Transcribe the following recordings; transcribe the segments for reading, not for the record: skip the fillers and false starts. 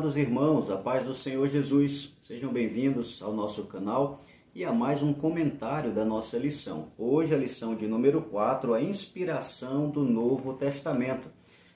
amados irmãos, a paz do Senhor Jesus, sejam bem-vindos ao nosso canal e a mais um comentário da nossa lição. Hoje a lição de número 4, a inspiração do Novo Testamento,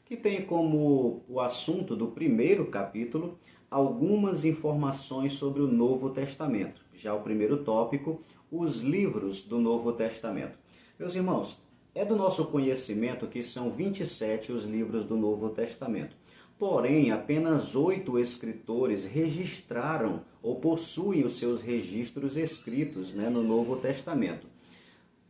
que tem como o assunto do primeiro capítulo algumas informações sobre o Novo Testamento. Já o primeiro tópico, os livros do Novo Testamento. Meus irmãos, é do nosso conhecimento que são 27 os livros do Novo Testamento. Porém, apenas 8 escritores registraram ou possuem os seus registros escritos no Novo Testamento.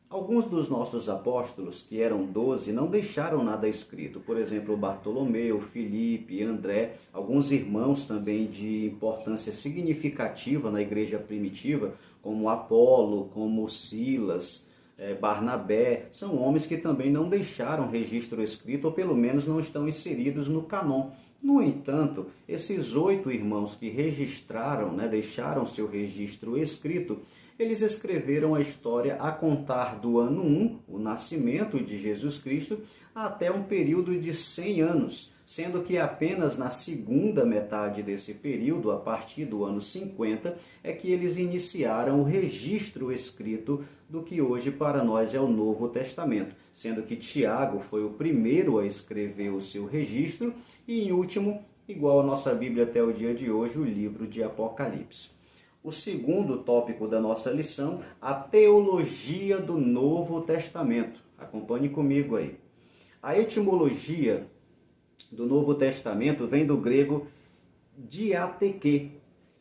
Alguns dos nossos apóstolos, que eram 12, não deixaram nada escrito. Por exemplo, Bartolomeu, Filipe, André, alguns irmãos também de importância significativa na igreja primitiva, como Apolo, como Silas, Barnabé, são homens que também não deixaram registro escrito, ou pelo menos não estão inseridos no cânon. No entanto, esses 8 irmãos que registraram, deixaram seu registro escrito, eles escreveram a história a contar do ano 1, o nascimento de Jesus Cristo, até um período de 100 anos, sendo que apenas na segunda metade desse período, a partir do ano 50, é que eles iniciaram o registro escrito do que hoje para nós é o Novo Testamento, sendo que Tiago foi o primeiro a escrever o seu registro e, em último, igual a nossa Bíblia até o dia de hoje, o livro de Apocalipse. O segundo tópico da nossa lição, a teologia do Novo Testamento. Acompanhe comigo aí. A etimologia do Novo Testamento vem do grego diateque,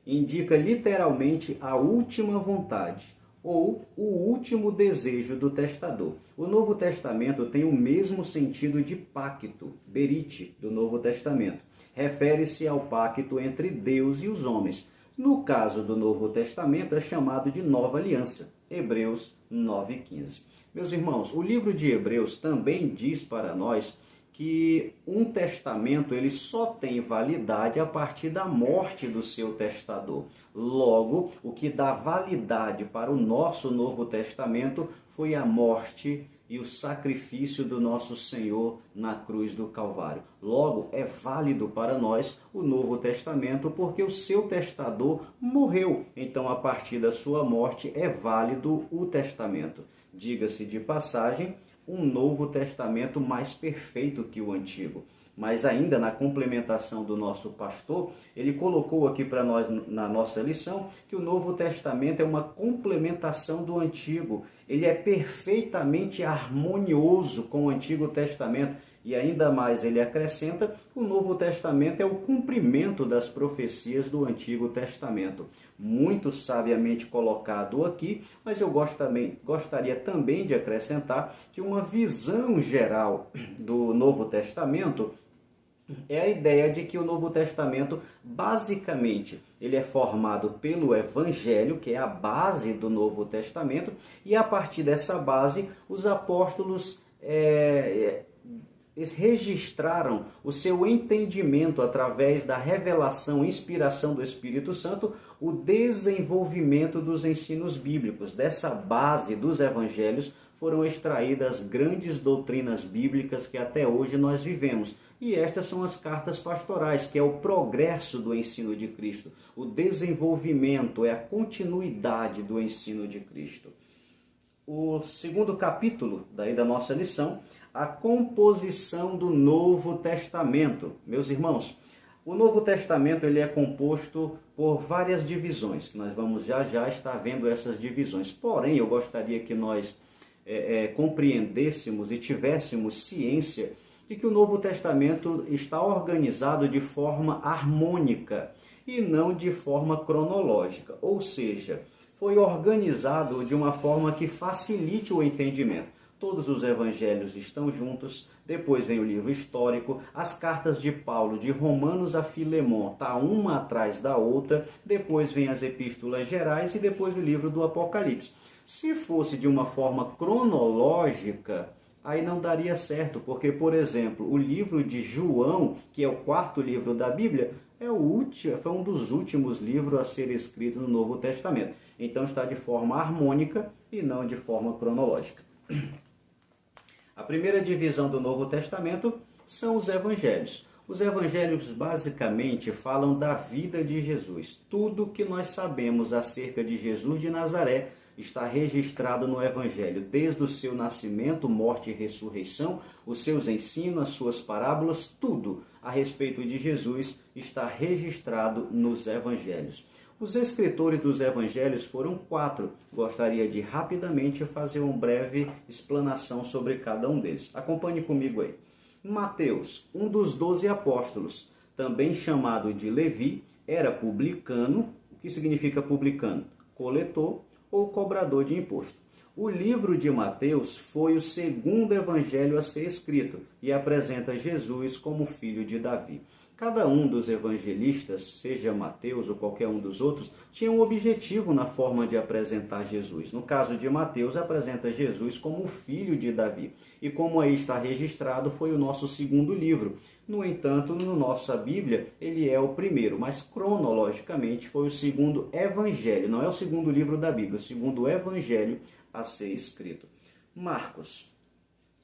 indica literalmente a última vontade ou o último desejo do testador. O Novo Testamento tem o mesmo sentido de pacto, berite, do Novo Testamento. Refere-se ao pacto entre Deus e os homens. No caso do Novo Testamento é chamado de Nova Aliança, Hebreus 9,15. Meus irmãos, o livro de Hebreus também diz para nós que um testamento ele só tem validade a partir da morte do seu testador. Logo, o que dá validade para o nosso Novo Testamento foi a morte e o sacrifício do nosso Senhor na cruz do Calvário. Logo, é válido para nós o Novo Testamento porque o seu testador morreu. Então, a partir da sua morte, é válido o testamento. Diga-se de passagem, um Novo Testamento mais perfeito que o Antigo. Mas ainda na complementação do nosso pastor, ele colocou aqui para nós na nossa lição que o Novo Testamento é uma complementação do Antigo. Ele é perfeitamente harmonioso com o Antigo Testamento. E ainda mais ele acrescenta, o Novo Testamento é o cumprimento das profecias do Antigo Testamento. Muito sabiamente colocado aqui, mas eu gostaria também de acrescentar que uma visão geral do Novo Testamento é a ideia de que o Novo Testamento, basicamente, ele é formado pelo Evangelho, que é a base do Novo Testamento, e a partir dessa base, os apóstolos eles registraram o seu entendimento através da revelação e inspiração do Espírito Santo, o desenvolvimento dos ensinos bíblicos. Dessa base dos evangelhos foram extraídas grandes doutrinas bíblicas que até hoje nós vivemos. E estas são as cartas pastorais, que é o progresso do ensino de Cristo. O desenvolvimento é a continuidade do ensino de Cristo. O segundo capítulo da nossa lição, a composição do Novo Testamento. Meus irmãos, o Novo Testamento ele é composto por várias divisões, que nós vamos já estar vendo essas divisões. Porém, eu gostaria que nós compreendêssemos e tivéssemos ciência de que o Novo Testamento está organizado de forma harmônica e não de forma cronológica, ou seja, foi organizado de uma forma que facilite o entendimento. Todos os evangelhos estão juntos, depois vem o livro histórico, as cartas de Paulo, de Romanos a Filemon, está uma atrás da outra, depois vem as epístolas gerais e depois o livro do Apocalipse. Se fosse de uma forma cronológica, aí não daria certo, porque, por exemplo, o livro de João, que é o 4º livro da Bíblia, foi um dos últimos livros a ser escrito no Novo Testamento. Então está de forma harmônica e não de forma cronológica. A primeira divisão do Novo Testamento são os evangelhos. Os evangelhos basicamente falam da vida de Jesus. Tudo que nós sabemos acerca de Jesus de Nazaré está registrado no Evangelho, desde o seu nascimento, morte e ressurreição, os seus ensinos, as suas parábolas, tudo a respeito de Jesus está registrado nos Evangelhos. Os escritores dos Evangelhos foram 4. Gostaria de rapidamente fazer uma breve explanação sobre cada um deles. Acompanhe comigo aí. Mateus, um dos 12 apóstolos, também chamado de Levi, era publicano. O que significa publicano? Coletor ou cobrador de imposto. O livro de Mateus foi o segundo evangelho a ser escrito e apresenta Jesus como filho de Davi. Cada um dos evangelistas, seja Mateus ou qualquer um dos outros, tinha um objetivo na forma de apresentar Jesus. No caso de Mateus, apresenta Jesus como filho de Davi. E como aí está registrado, foi o nosso segundo livro. No entanto, na nossa Bíblia, ele é o primeiro, mas cronologicamente foi o segundo evangelho. Não é o segundo livro da Bíblia, o segundo evangelho a ser escrito. Marcos.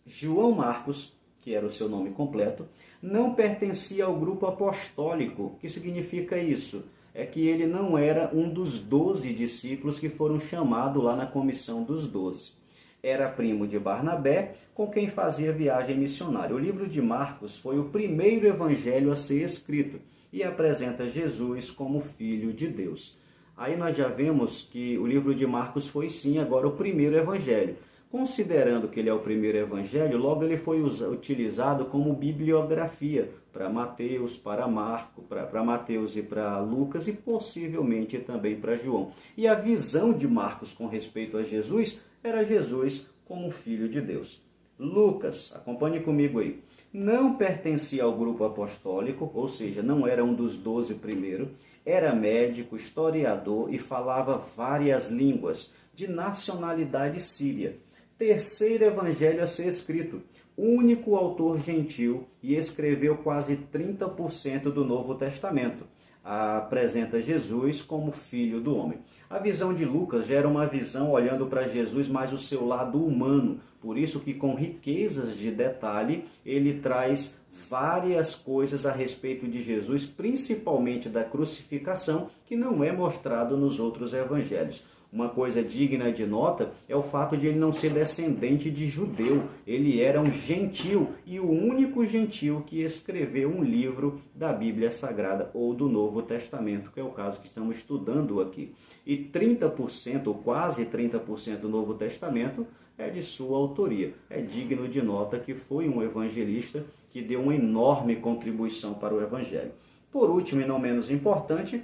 João Marcos, que era o seu nome completo, não pertencia ao grupo apostólico. O que significa isso? É que ele não era um dos 12 discípulos que foram chamados lá na comissão dos 12. Era primo de Barnabé, com quem fazia viagem missionária. O livro de Marcos foi o primeiro evangelho a ser escrito e apresenta Jesus como filho de Deus. Aí nós já vemos que o livro de Marcos foi sim agora o primeiro evangelho. Considerando que ele é o primeiro evangelho, logo ele foi utilizado como bibliografia para Mateus, para Marcos, para Mateus e para Lucas e possivelmente também para João. E a visão de Marcos com respeito a Jesus era Jesus como filho de Deus. Lucas, acompanhe comigo aí, não pertencia ao grupo apostólico, ou seja, não era um dos 12 primeiros, era médico, historiador e falava várias línguas, de nacionalidade síria. Terceiro evangelho a ser escrito, único autor gentil e escreveu quase 30% do Novo Testamento. Apresenta Jesus como filho do homem. A visão de Lucas já era uma visão olhando para Jesus mais o seu lado humano, por isso que com riquezas de detalhe ele traz várias coisas a respeito de Jesus, principalmente da crucificação, que não é mostrado nos outros evangelhos. Uma coisa digna de nota é o fato de ele não ser descendente de judeu. Ele era um gentil e o único gentil que escreveu um livro da Bíblia Sagrada ou do Novo Testamento, que é o caso que estamos estudando aqui. E 30%, ou quase 30% do Novo Testamento é de sua autoria. É digno de nota que foi um evangelista que deu uma enorme contribuição para o Evangelho. Por último, e não menos importante,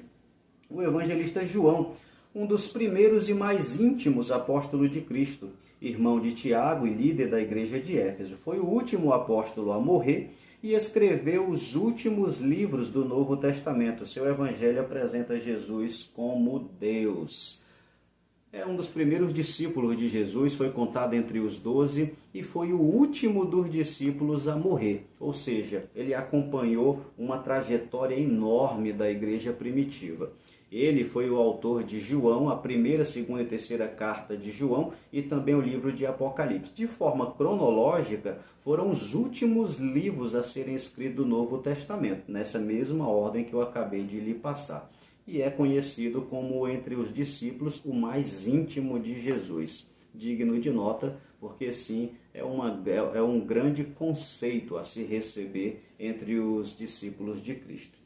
o evangelista João, um dos primeiros e mais íntimos apóstolos de Cristo, irmão de Tiago e líder da igreja de Éfeso. Foi o último apóstolo a morrer e escreveu os últimos livros do Novo Testamento. Seu evangelho apresenta Jesus como Deus. É um dos primeiros discípulos de Jesus, foi contado entre os 12 e foi o último dos discípulos a morrer. Ou seja, ele acompanhou uma trajetória enorme da igreja primitiva. Ele foi o autor de João, a primeira, segunda e terceira carta de João e também o livro de Apocalipse. De forma cronológica, foram os últimos livros a serem escritos do Novo Testamento, nessa mesma ordem que eu acabei de lhe passar. E é conhecido como, entre os discípulos, o mais íntimo de Jesus. Digno de nota, porque sim, é um grande conceito a se receber entre os discípulos de Cristo.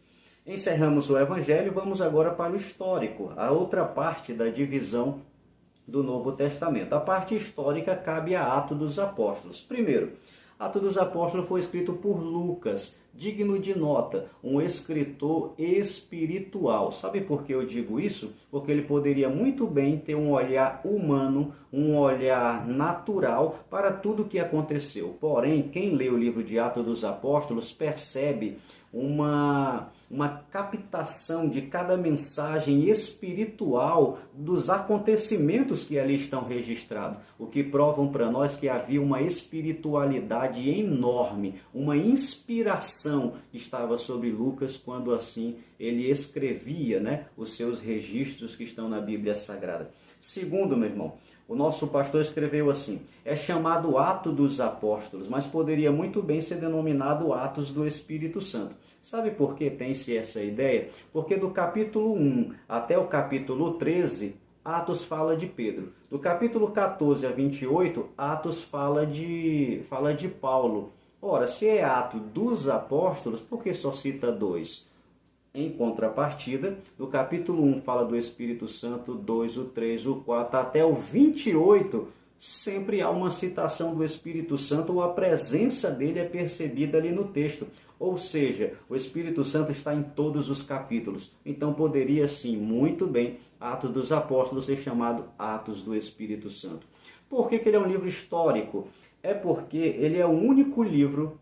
Encerramos o Evangelho, vamos agora para o histórico, a outra parte da divisão do Novo Testamento. A parte histórica cabe a Atos dos Apóstolos. Primeiro, Atos dos Apóstolos foi escrito por Lucas, digno de nota, um escritor espiritual. Sabe por que eu digo isso? Porque ele poderia muito bem ter um olhar humano, um olhar natural para tudo o que aconteceu. Porém, quem lê o livro de Atos dos Apóstolos percebe uma uma captação de cada mensagem espiritual dos acontecimentos que ali estão registrados, o que provam para nós que havia uma espiritualidade enorme, uma inspiração estava sobre Lucas quando assim ele escrevia, né, os seus registros que estão na Bíblia Sagrada. Segundo, meu irmão, o nosso pastor escreveu assim: é chamado Ato dos Apóstolos, mas poderia muito bem ser denominado Atos do Espírito Santo. Sabe por que tem-se essa ideia? Porque do capítulo 1 até o capítulo 13, Atos fala de Pedro. Do capítulo 14 a 28, Atos fala de Paulo. Ora, se é Ato dos Apóstolos, por que só cita dois? Em contrapartida, do capítulo 1 fala do Espírito Santo, 2, o 3, o 4, até o 28, sempre há uma citação do Espírito Santo ou a presença dele é percebida ali no texto. Ou seja, o Espírito Santo está em todos os capítulos. Então poderia sim, muito bem, Atos dos Apóstolos ser chamado Atos do Espírito Santo. Por que ele é um livro histórico? É porque ele é o único livro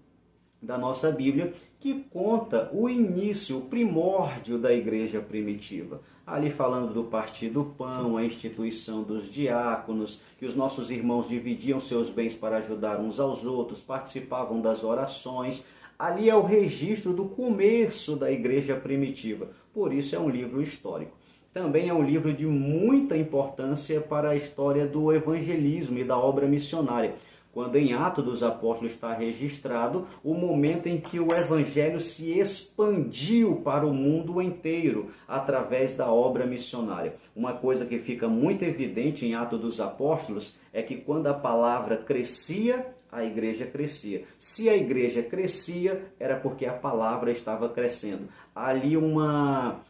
da nossa Bíblia que conta o início, o primórdio da igreja primitiva. Ali falando do partir do pão, a instituição dos diáconos, que os nossos irmãos dividiam seus bens para ajudar uns aos outros, participavam das orações. Ali é o registro do começo da igreja primitiva. Por isso é um livro histórico. Também é um livro de muita importância para a história do evangelismo e da obra missionária, quando em Atos dos Apóstolos está registrado o momento em que o Evangelho se expandiu para o mundo inteiro através da obra missionária. Uma coisa que fica muito evidente em Atos dos Apóstolos é que quando a palavra crescia, a igreja crescia. Se a igreja crescia, era porque a palavra estava crescendo. Ali uma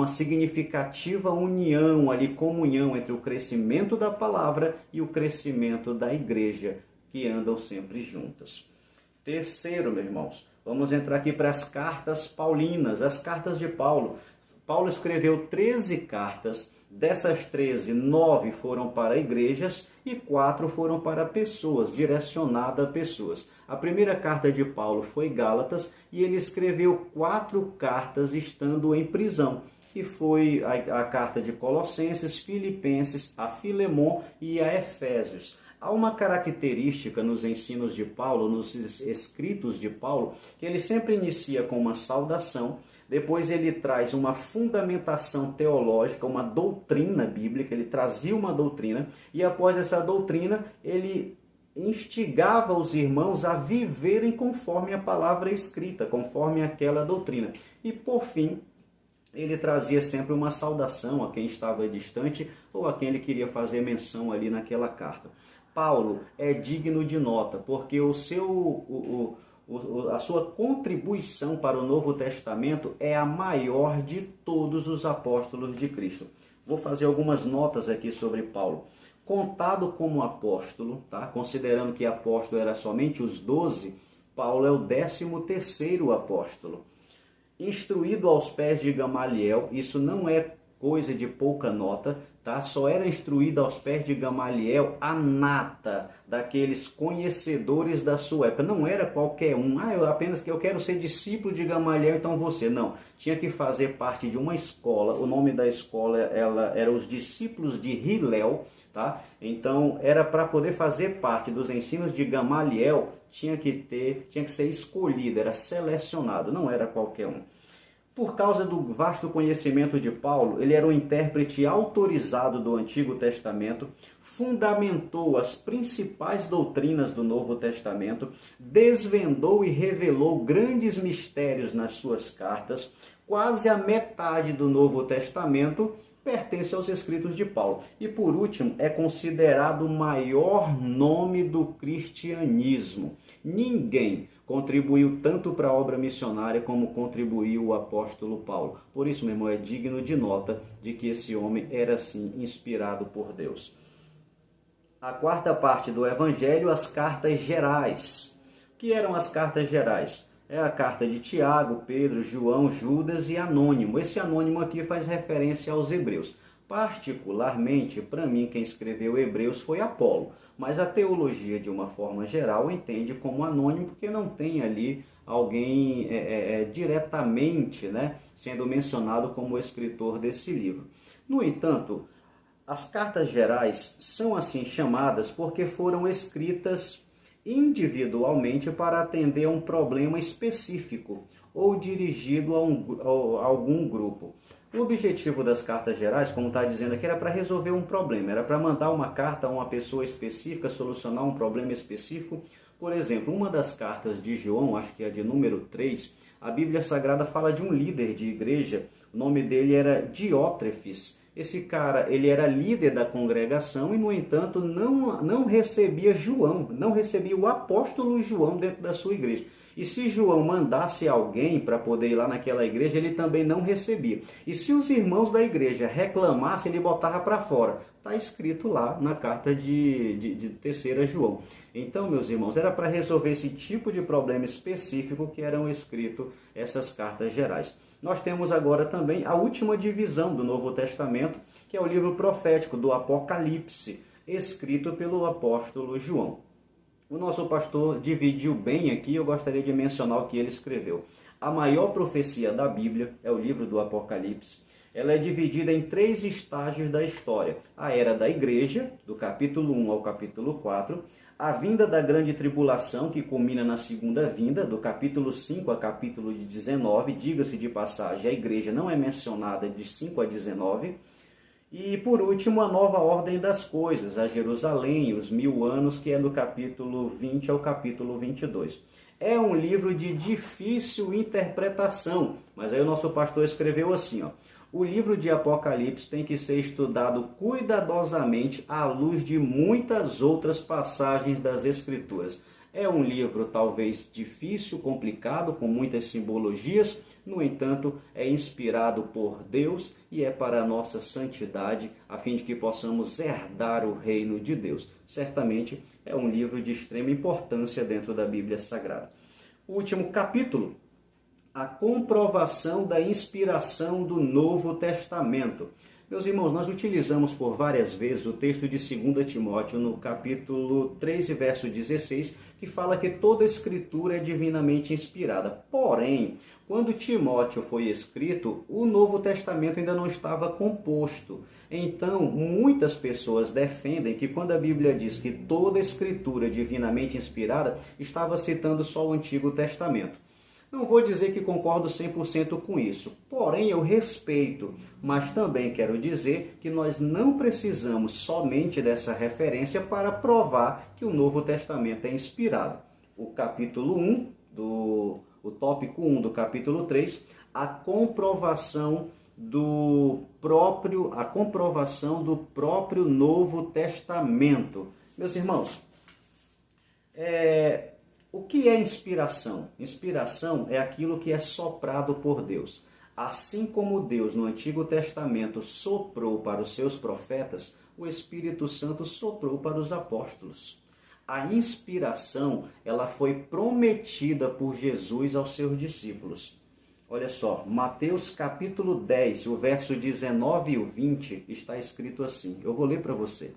significativa união, ali comunhão entre o crescimento da palavra e o crescimento da igreja, que andam sempre juntas. Terceiro, meus irmãos, vamos entrar aqui para as cartas paulinas, as cartas de Paulo. Paulo escreveu 13 cartas, dessas 13, 9 foram para igrejas e 4 foram para pessoas, direcionadas a pessoas. A primeira carta de Paulo foi Gálatas e ele escreveu 4 cartas estando em prisão, que foi a carta de Colossenses, Filipenses, a Filemon e a Efésios. Há uma característica nos ensinos de Paulo, nos escritos de Paulo, que ele sempre inicia com uma saudação, depois ele traz uma fundamentação teológica, uma doutrina bíblica, ele trazia uma doutrina, e após essa doutrina ele instigava os irmãos a viverem conforme a palavra escrita, conforme aquela doutrina. E por fim, ele trazia sempre uma saudação a quem estava distante ou a quem ele queria fazer menção ali naquela carta. Paulo é digno de nota, porque a sua contribuição para o Novo Testamento é a maior de todos os apóstolos de Cristo. Vou fazer algumas notas aqui sobre Paulo. Contado como apóstolo, tá? Considerando que apóstolo era somente os 12, Paulo é o 13º apóstolo. Instruído aos pés de Gamaliel, isso não é coisa de pouca nota, tá? Só era instruído aos pés de Gamaliel a nata daqueles conhecedores da sua época. Não era qualquer um, eu quero ser discípulo de Gamaliel, então você. Não, tinha que fazer parte de uma escola. O nome da escola era os discípulos de Hillel, tá? Então era para poder fazer parte dos ensinos de Gamaliel, tinha que ser escolhido, era selecionado, não era qualquer um. Por causa do vasto conhecimento de Paulo, ele era um intérprete autorizado do Antigo Testamento, fundamentou as principais doutrinas do Novo Testamento, desvendou e revelou grandes mistérios nas suas cartas. Quase a metade do Novo Testamento pertence aos escritos de Paulo. E por último, é considerado o maior nome do cristianismo. Ninguém contribuiu tanto para a obra missionária como contribuiu o apóstolo Paulo. Por isso, meu irmão, é digno de nota de que esse homem era, sim, inspirado por Deus. A quarta parte do Evangelho, as cartas gerais. O que eram as cartas gerais? É a carta de Tiago, Pedro, João, Judas e Anônimo. Esse Anônimo aqui faz referência aos hebreus. Particularmente, para mim, quem escreveu Hebreus foi Apolo, mas a teologia, de uma forma geral, entende como anônimo, porque não tem ali alguém diretamente, né, sendo mencionado como escritor desse livro. No entanto, as cartas gerais são assim chamadas porque foram escritas individualmente para atender a um problema específico ou dirigido a algum grupo. O objetivo das cartas gerais, como está dizendo aqui, era para resolver um problema, era para mandar uma carta a uma pessoa específica, solucionar um problema específico. Por exemplo, uma das cartas de João, acho que é a de número 3, a Bíblia Sagrada fala de um líder de igreja, o nome dele era Diótrefes. Esse cara, ele era líder da congregação e, no entanto, não recebia João, não recebia o apóstolo João dentro da sua igreja. E se João mandasse alguém para poder ir lá naquela igreja, ele também não recebia. E se os irmãos da igreja reclamassem, ele botava para fora. Está escrito lá na carta de 3 João. Então, meus irmãos, era para resolver esse tipo de problema específico que eram escritas essas cartas gerais. Nós temos agora também a última divisão do Novo Testamento, que é o livro profético do Apocalipse, escrito pelo apóstolo João. O nosso pastor dividiu bem aqui, eu gostaria de mencionar o que ele escreveu. A maior profecia da Bíblia é o livro do Apocalipse. Ela é dividida em 3 estágios da história. A era da igreja, do capítulo 1 ao capítulo 4. A vinda da grande tribulação, que culmina na segunda vinda, do capítulo 5 a capítulo 19. Diga-se de passagem, a igreja não é mencionada de 5 a 19. E, por último, a nova ordem das coisas, a Jerusalém, os 1000 anos, que é do capítulo 20 ao capítulo 22. É um livro de difícil interpretação, mas aí o nosso pastor escreveu assim, ó: o livro de Apocalipse tem que ser estudado cuidadosamente à luz de muitas outras passagens das Escrituras. É um livro talvez difícil, complicado, com muitas simbologias, no entanto, é inspirado por Deus e é para a nossa santidade, a fim de que possamos herdar o reino de Deus. Certamente é um livro de extrema importância dentro da Bíblia Sagrada. O último capítulo, a comprovação da inspiração do Novo Testamento. Meus irmãos, nós utilizamos por várias vezes o texto de 2 Timóteo, no capítulo 3, verso 16, que fala que toda escritura é divinamente inspirada. Porém, quando Timóteo foi escrito, o Novo Testamento ainda não estava composto. Então, muitas pessoas defendem que quando a Bíblia diz que toda escritura é divinamente inspirada, estava citando só o Antigo Testamento. Não vou dizer que concordo 100% com isso, porém eu respeito, mas também quero dizer que nós não precisamos somente dessa referência para provar que o Novo Testamento é inspirado. O capítulo 1, o tópico 1 do capítulo 3, a comprovação do próprio Novo Testamento. Meus irmãos, o que é inspiração? Inspiração é aquilo que é soprado por Deus. Assim como Deus no Antigo Testamento soprou para os seus profetas, o Espírito Santo soprou para os apóstolos. A inspiração, ela foi prometida por Jesus aos seus discípulos. Olha só, Mateus capítulo 10, o verso 19 e o 20, está escrito assim. Eu vou ler para você.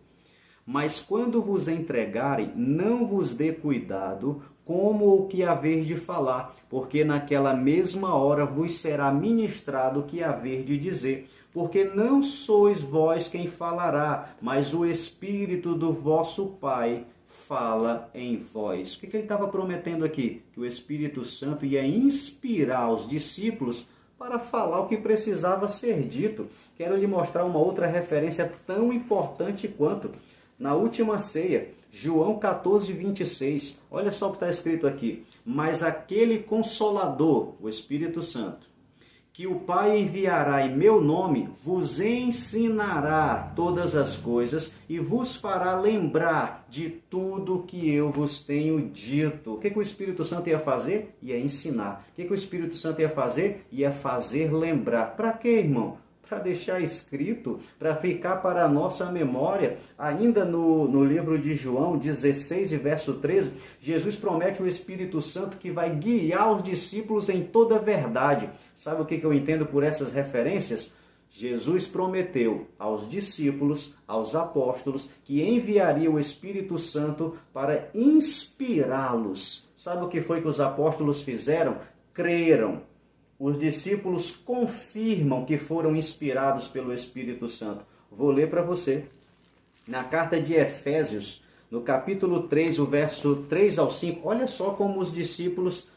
Mas quando vos entregarem, não vos dê cuidado como o que haver de falar, porque naquela mesma hora vos será ministrado o que haver de dizer. Porque não sois vós quem falará, mas o Espírito do vosso Pai fala em vós. O que ele estava prometendo aqui? Que o Espírito Santo ia inspirar os discípulos para falar o que precisava ser dito. Quero lhe mostrar uma outra referência tão importante quanto. Na última ceia, João 14, 26, olha só o que está escrito aqui. Mas aquele Consolador, o Espírito Santo, que o Pai enviará em meu nome, vos ensinará todas as coisas e vos fará lembrar de tudo que eu vos tenho dito. O que o Espírito Santo ia fazer? Ia ensinar. O que o Espírito Santo ia fazer? Ia fazer lembrar. Para quê, irmão? Para deixar escrito, para ficar para a nossa memória. Ainda no livro de João 16, verso 13, Jesus promete o Espírito Santo que vai guiar os discípulos em toda a verdade. Sabe o que eu entendo por essas referências? Jesus prometeu aos discípulos, aos apóstolos, que enviaria o Espírito Santo para inspirá-los. Sabe o que foi que os apóstolos fizeram? Creram. Os discípulos confirmam que foram inspirados pelo Espírito Santo. Vou ler para você. Na carta de Efésios, no capítulo 3, o verso 3 ao 5, olha só como os discípulos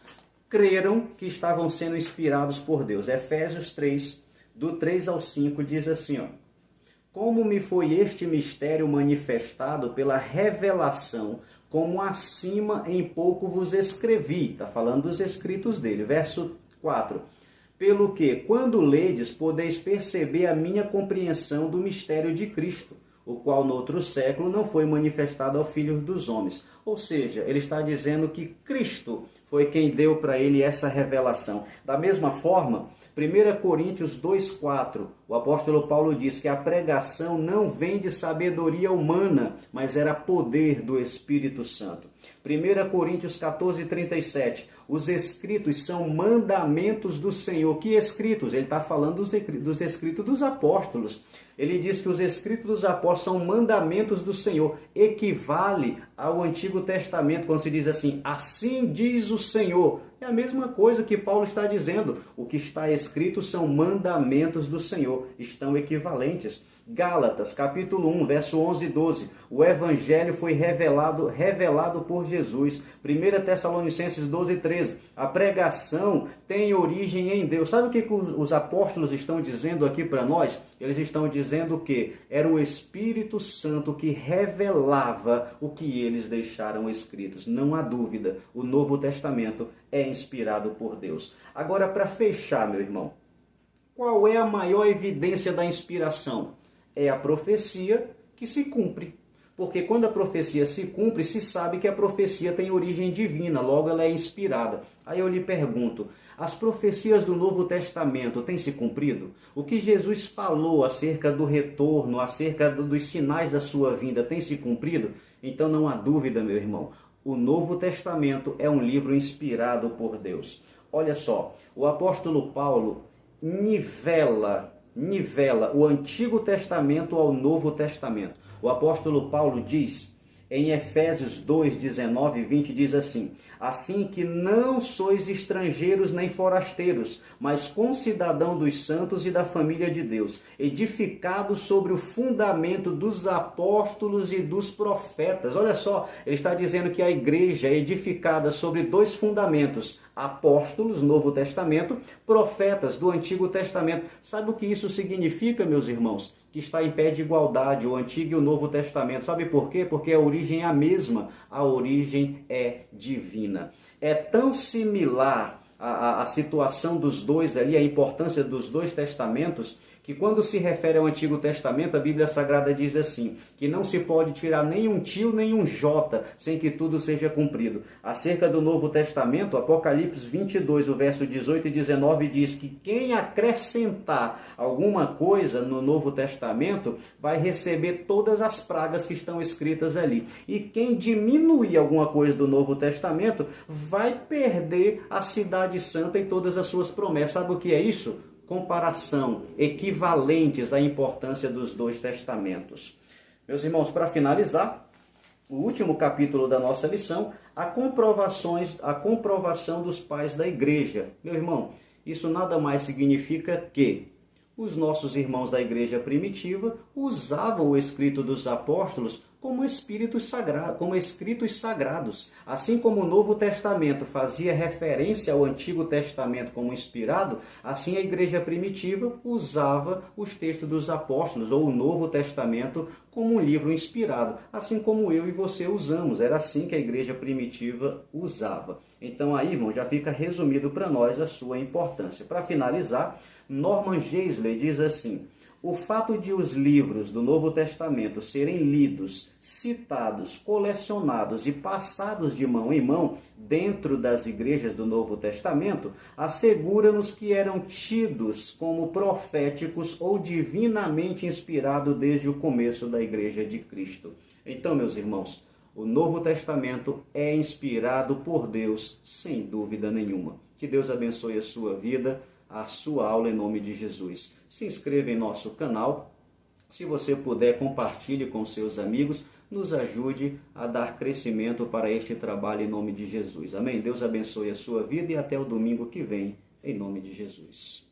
creram que estavam sendo inspirados por Deus. Efésios 3, do 3 ao 5, diz assim, ó: Como me foi este mistério manifestado pela revelação, como acima em pouco vos escrevi. Está falando dos escritos dele. Verso 4. Pelo que, quando ledes, podeis perceber a minha compreensão do mistério de Cristo, o qual no outro século não foi manifestado ao Filho dos homens. Ou seja, ele está dizendo que Cristo foi quem deu para ele essa revelação. Da mesma forma, 1 Coríntios 2,4, o apóstolo Paulo diz que a pregação não vem de sabedoria humana, mas era poder do Espírito Santo. 1 Coríntios 14:37, os escritos são mandamentos do Senhor. Que escritos? Ele está falando dos escritos dos apóstolos. Ele diz que os escritos dos apóstolos são mandamentos do Senhor. Equivale ao Antigo Testamento, quando se diz assim, assim diz o Senhor. É a mesma coisa que Paulo está dizendo. O que está escrito são mandamentos do Senhor. Estão equivalentes. Gálatas, capítulo 1, verso 11 e 12. O Evangelho foi revelado por Jesus. 1 Tessalonicenses 12 e 13. A pregação tem origem em Deus. Sabe o que os apóstolos estão dizendo aqui para nós? Eles estão dizendo que era o Espírito Santo que revelava o que eles deixaram escritos. Não há dúvida, o Novo Testamento é inspirado por Deus. Agora, para fechar, meu irmão, qual é a maior evidência da inspiração? É a profecia que se cumpre. Porque quando a profecia se cumpre, se sabe que a profecia tem origem divina, logo ela é inspirada. Aí eu lhe pergunto, as profecias do Novo Testamento têm se cumprido? O que Jesus falou acerca do retorno, acerca dos sinais da sua vinda, tem se cumprido? Então não há dúvida, meu irmão, o Novo Testamento é um livro inspirado por Deus. Olha só, o apóstolo Paulo nivela o Antigo Testamento ao Novo Testamento. O apóstolo Paulo diz, em Efésios 2, 19 e 20, diz assim, assim que não sois estrangeiros nem forasteiros, mas concidadão dos santos e da família de Deus, edificados sobre o fundamento dos apóstolos e dos profetas. Olha só, ele está dizendo que a igreja é edificada sobre dois fundamentos, apóstolos, Novo Testamento, profetas do Antigo Testamento. Sabe o que isso significa, meus irmãos? Que está em pé de igualdade, o Antigo e o Novo Testamento. Sabe por quê? Porque a origem é a mesma, a origem é divina. É tão similar a situação dos dois ali, a importância dos dois testamentos, que quando se refere ao Antigo Testamento, a Bíblia Sagrada diz assim, que não se pode tirar nem um tio, nem um jota, sem que tudo seja cumprido. Acerca do Novo Testamento, Apocalipse 22, o verso 18 e 19, diz que quem acrescentar alguma coisa no Novo Testamento, vai receber todas as pragas que estão escritas ali. E quem diminuir alguma coisa do Novo Testamento, vai perder a cidade santa e todas as suas promessas. Sabe o que é isso? Comparação, equivalentes à importância dos dois testamentos. Meus irmãos, para finalizar, o último capítulo da nossa lição, a comprovação dos pais da igreja. Meu irmão, isso nada mais significa que os nossos irmãos da igreja primitiva usavam o escrito dos apóstolos como escritos sagrados. Assim como o Novo Testamento fazia referência ao Antigo Testamento como inspirado, assim a igreja primitiva usava os textos dos apóstolos ou o Novo Testamento como um livro inspirado, assim como eu e você usamos. Era assim que a igreja primitiva usava. Então aí, irmão, já fica resumido para nós a sua importância. Para finalizar, Norman Geisler diz assim: o fato de os livros do Novo Testamento serem lidos, citados, colecionados e passados de mão em mão dentro das igrejas do Novo Testamento assegura-nos que eram tidos como proféticos ou divinamente inspirados desde o começo da Igreja de Cristo. Então, meus irmãos, o Novo Testamento é inspirado por Deus, sem dúvida nenhuma. Que Deus abençoe a sua vida. a sua aula em nome de Jesus. Se inscreva em nosso canal. Se você puder, compartilhe com seus amigos. Nos ajude a dar crescimento para este trabalho em nome de Jesus. Amém? Deus abençoe a sua vida e até o domingo que vem, em nome de Jesus.